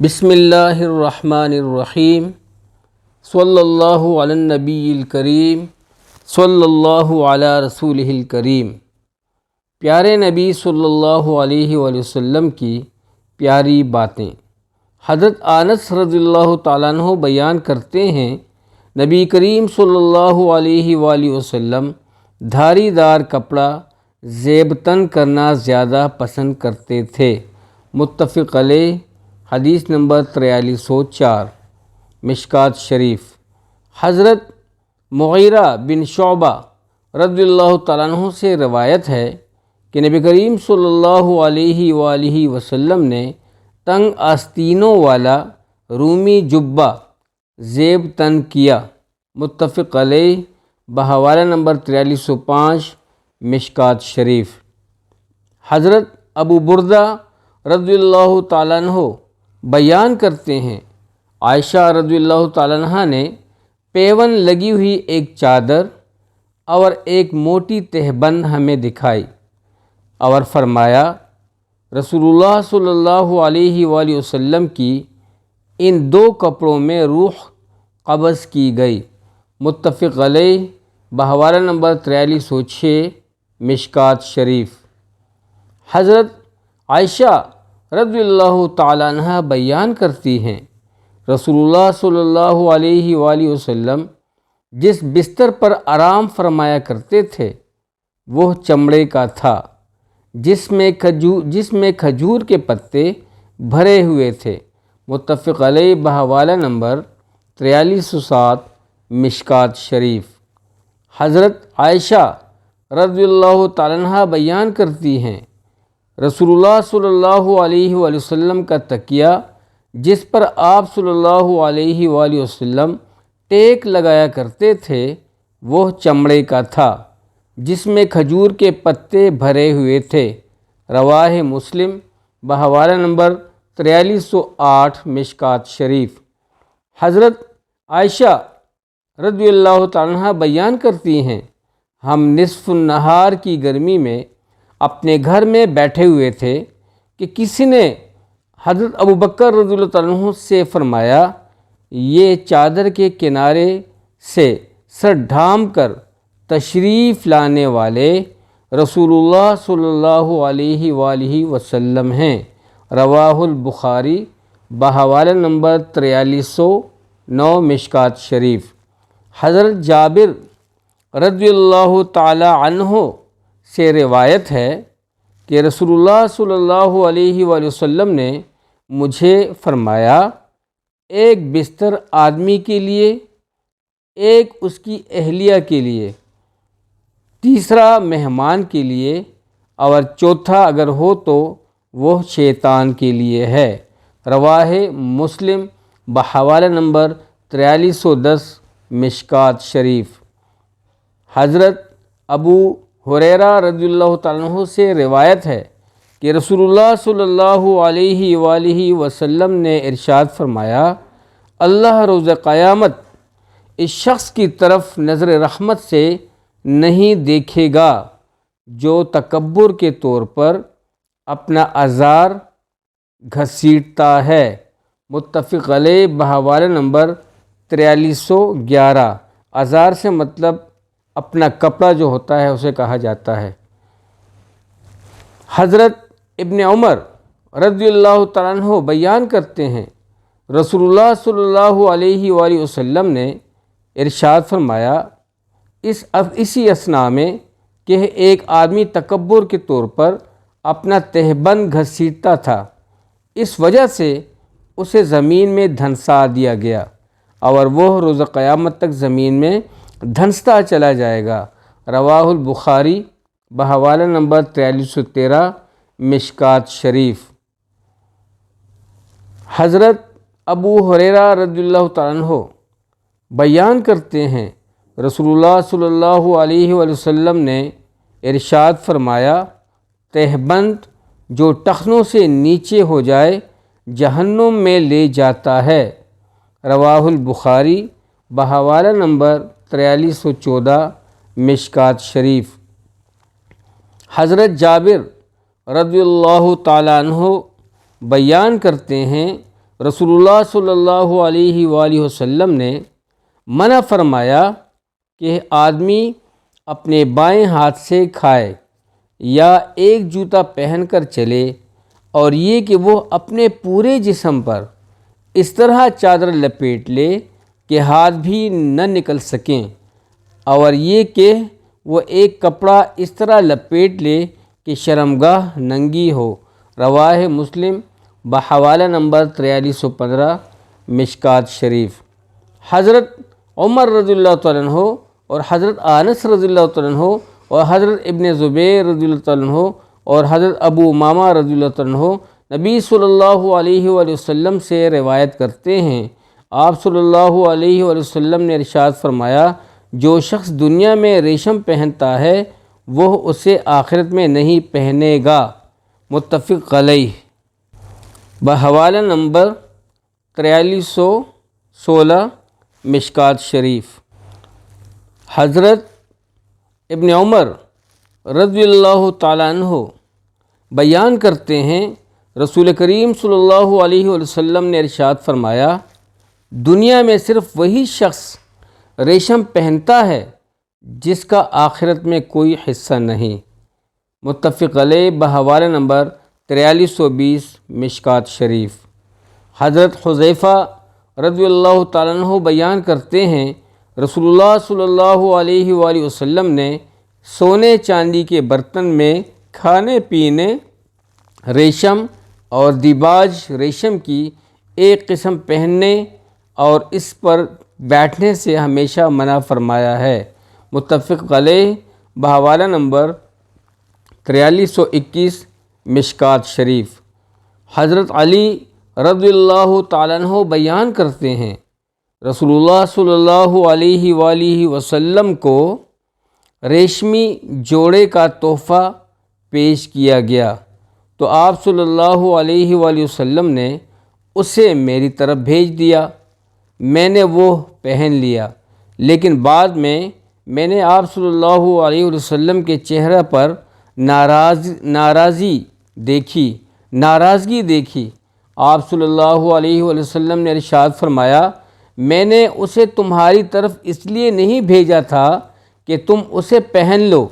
بسم اللہ الرحمن الرحیم صلی اللہ علی النبی الکریم صلی اللہ علی رسولہ الکریم۔ پیارے نبی صلی اللہ علیہ وآلہ وسلم کی پیاری باتیں۔ حضرت انس رضی اللہ تعالیٰ عنہ بیان کرتے ہیں، نبی کریم صلی اللہ علیہ وآلہ وسلم دھاری دار کپڑا زیب تن کرنا زیادہ پسند کرتے تھے۔ متفق علیہ، حدیث نمبر 4304، مشکوٰۃ شریف۔ حضرت مغیرہ بن شعبہ رضی اللہ تعالیٰ عنہ سے روایت ہے کہ نبی کریم صلی اللہ علیہ وآلہ وسلم نے تنگ آستینوں والا رومی جبہ زیب تن کیا۔ متفق علیہ، بحوالہ نمبر 4305، مشکوٰۃ شریف۔ حضرت ابو بردہ رضی اللہ تعالیٰ عنہ بیان کرتے ہیں، عائشہ رضی اللہ تعالیٰ عنہ نے پیون لگی ہوئی ایک چادر اور ایک موٹی تہبند ہمیں دکھائی اور فرمایا، رسول اللہ صلی اللہ علیہ وآلہ وسلم کی ان دو کپڑوں میں روح قبض کی گئی۔ متفق علیہ، بحوالہ نمبر 4306، مشکوٰۃ شریف۔ حضرت عائشہ رضی اللہ تعالیٰ عنہ بیان کرتی ہیں، رسول اللہ صلی اللہ علیہ وآلہ وسلم جس بستر پر آرام فرمایا کرتے تھے وہ چمڑے کا تھا، جس میں کھجور کے پتے بھرے ہوئے تھے۔ متفق علیہ، بحوالہ نمبر 4307، مشکوٰۃ شریف۔ حضرت عائشہ رضی اللہ تعالیٰ عنہ بیان کرتی ہیں، رسول اللہ صلی اللہ علیہ وآلہ وسلم کا تکیہ جس پر آپ صلی اللہ علیہ وآلہ وسلم ٹیک لگایا کرتے تھے وہ چمڑے کا تھا، جس میں کھجور کے پتے بھرے ہوئے تھے۔ رواہ مسلم، بحوالہ نمبر 4308، مشکوٰۃ شریف۔ حضرت عائشہ رضی اللہ تعالیٰ عنہ بیان کرتی ہیں، ہم نصف النہار کی گرمی میں اپنے گھر میں بیٹھے ہوئے تھے کہ کسی نے حضرت ابو بکر رضی اللہ تعالیٰ عنہ سے فرمایا، یہ چادر کے کنارے سے سر ڈھانپ کر تشریف لانے والے رسول اللہ صلی اللہ علیہ وآلہ وسلم ہیں۔ رواہ البخاری، بحوالہ نمبر 4309، مشکوٰۃ شریف۔ حضرت جابر رضی اللہ تعالی عنہ سے روایت ہے کہ رسول اللہ صلی اللہ علیہ وآلہ وسلم نے مجھے فرمایا، ایک بستر آدمی کے لیے، ایک اس کی اہلیہ کے لیے، تیسرا مہمان کے لیے، اور چوتھا اگر ہو تو وہ شیطان کے لیے ہے۔ رواہ مسلم، بحوالہ نمبر 4310، مشکوٰۃ شریف۔ حضرت ابو ہریرہ رضی اللہ تعالیٰ عنہ سے روایت ہے کہ رسول اللہ صلی اللہ علیہ وآلہ وسلم نے ارشاد فرمایا، اللہ روز قیامت اس شخص کی طرف نظر رحمت سے نہیں دیکھے گا جو تکبر کے طور پر اپنا ازار گھسیٹتا ہے۔ متفق علیہ، بحوالہ نمبر 4311۔ ازار سے مطلب اپنا کپڑا جو ہوتا ہے اسے کہا جاتا ہے۔ حضرت ابن عمر رضی اللہ تعالیٰ عنہ بیان کرتے ہیں، رسول اللہ صلی اللہ علیہ وآلہ وسلم نے ارشاد فرمایا، اسی اثناء میں کہ ایک آدمی تکبر کے طور پر اپنا تہبند گھسیٹتا تھا، اس وجہ سے اسے زمین میں دھنسا دیا گیا اور وہ روز قیامت تک زمین میں دھنستا چلا جائے گا۔ رواہ البخاری، بحوالہ نمبر 4313، مشکوٰۃ شریف۔ حضرت ابو ہریرہ رضی اللہ تعالیٰ عنہ بیان کرتے ہیں، رسول اللہ صلی اللہ علیہ وآلہ وسلم نے ارشاد فرمایا، تہبند جو ٹخنوں سے نیچے ہو جائے جہنم میں لے جاتا ہے۔ رواہ البخاری، بحوالہ نمبر 4314، مشکوٰۃ شریف۔ حضرت جابر رضی اللہ تعالیٰ عنہ بیان کرتے ہیں، رسول اللہ صلی اللہ علیہ وآلہ وسلم نے منع فرمایا کہ آدمی اپنے بائیں ہاتھ سے کھائے یا ایک جوتا پہن کر چلے، اور یہ کہ وہ اپنے پورے جسم پر اس طرح چادر لپیٹ لے کہ ہاتھ بھی نہ نکل سکیں، اور یہ کہ وہ ایک کپڑا اس طرح لپیٹ لے کہ شرمگاہ ننگی ہو۔ رواہ مسلم بحوالہ نمبر 4315 مشکات شریف۔ حضرت عمر رضی اللہ تعالیٰ عنہ اور حضرت انس رضی اللہ تعالیٰ عنہ اور حضرت ابن زبیر رضی اللہ تعالیٰ عنہ اور حضرت ابو امامہ رضی اللہ تعالیٰ عنہ نبی صلی اللہ علیہ وآلہ وسلم سے روایت کرتے ہیں، آپ صلی اللہ علیہ وآلہ وسلم نے ارشاد فرمایا، جو شخص دنیا میں ریشم پہنتا ہے وہ اسے آخرت میں نہیں پہنے گا۔ متفق علیہ۔ بحوالہ نمبر 4316 مشکات شریف۔ حضرت ابن عمر رضی اللہ تعالیٰ عنہ بیان کرتے ہیں، رسول کریم صلی اللہ علیہ وسلم نے ارشاد فرمایا، دنیا میں صرف وہی شخص ریشم پہنتا ہے جس کا آخرت میں کوئی حصہ نہیں۔ متفق علیہ بحوالہ نمبر 4320 مشکات شریف۔ حضرت حذیفہ رضی اللہ تعالیٰ عنہ بیان کرتے ہیں، رسول اللہ صلی اللہ علیہ وآلہ وسلم نے سونے چاندی کے برتن میں کھانے پینے ریشم اور دیباج ریشم کی ایک قسم پہننے اور اس پر بیٹھنے سے ہمیشہ منع فرمایا ہے۔ متفق علیہ بحوالہ نمبر 4321 مشکات شریف۔ حضرت علی رضی اللہ تعالیٰ عنہ بیان کرتے ہیں، رسول اللہ صلی اللہ علیہ وآلہ وسلم کو ریشمی جوڑے کا تحفہ پیش کیا گیا تو آپ صلی اللہ علیہ وآلہ وسلم نے اسے میری طرف بھیج دیا، میں نے وہ پہن لیا، لیکن بعد میں نے آپ صلی اللہ علیہ وسلم کے چہرے پر ناراضگی دیکھی۔ آپ صلی اللہ علیہ وسلم نے ارشاد فرمایا، میں نے اسے تمہاری طرف اس لیے نہیں بھیجا تھا کہ تم اسے پہن لو،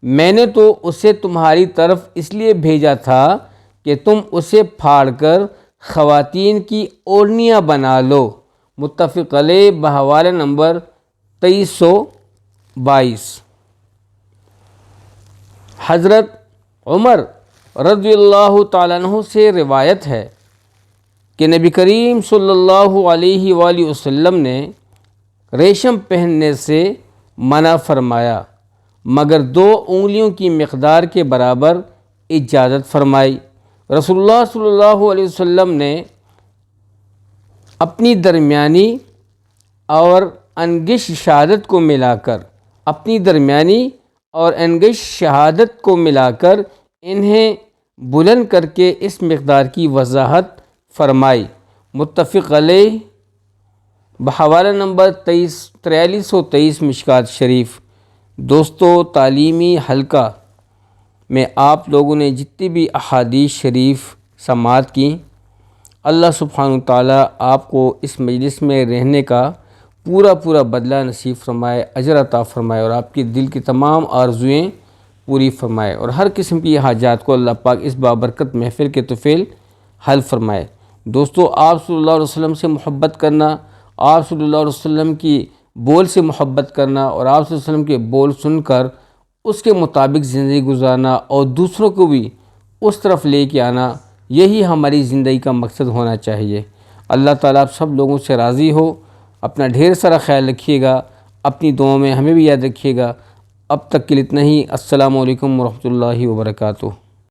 میں نے تو اسے تمہاری طرف اس لیے بھیجا تھا کہ تم اسے پھاڑ کر خواتین کی اوڑھنیاں بنا لو۔ متفق علیہ بحوالہ نمبر 2322۔ حضرت عمر رضی اللہ تعالیٰ عنہ سے روایت ہے کہ نبی کریم صلی اللہ علیہ وآلہ وسلم نے ریشم پہننے سے منع فرمایا، مگر 2 انگلیوں کی مقدار کے برابر اجازت فرمائی۔ رسول اللہ صلی اللہ علیہ وسلم نے اپنی درمیانی اور انگشت شہادت کو ملا کر انہیں بلند کر کے اس مقدار کی وضاحت فرمائی۔ متفق علیہ بحوالہ نمبر 4323 مشکات شریف۔ دوستو، تعلیمی حلقہ میں آپ لوگوں نے جتنی بھی احادیث شریف سماعت کی، اللہ سبحانہ وتعالیٰ آپ کو اس مجلس میں رہنے کا پورا بدلہ نصیب فرمائے، اجر عطا فرمائے، اور آپ کی دل کی تمام آرزوئیں پوری فرمائے، اور ہر قسم کی حاجات کو اللہ پاک اس بابرکت محفل کے طفیل حل فرمائے۔ دوستو، آپ صلی اللہ علیہ وسلم سے محبت کرنا، آپ صلی اللہ علیہ وسلم کی بول سے محبت کرنا، اور آپ صلی اللہ علیہ وسلم کے بول سن کر اس کے مطابق زندگی گزارنا اور دوسروں کو بھی اس طرف لے کے آنا، یہی ہماری زندگی کا مقصد ہونا چاہیے۔ اللہ تعالیٰ آپ سب لوگوں سے راضی ہو۔ اپنا ڈھیر سارا خیال رکھیے گا، اپنی دعاؤں میں ہمیں بھی یاد رکھیے گا۔ اب تک کے لیے اتنا ہی۔ السلام علیکم ورحمۃ اللہ وبرکاتہ۔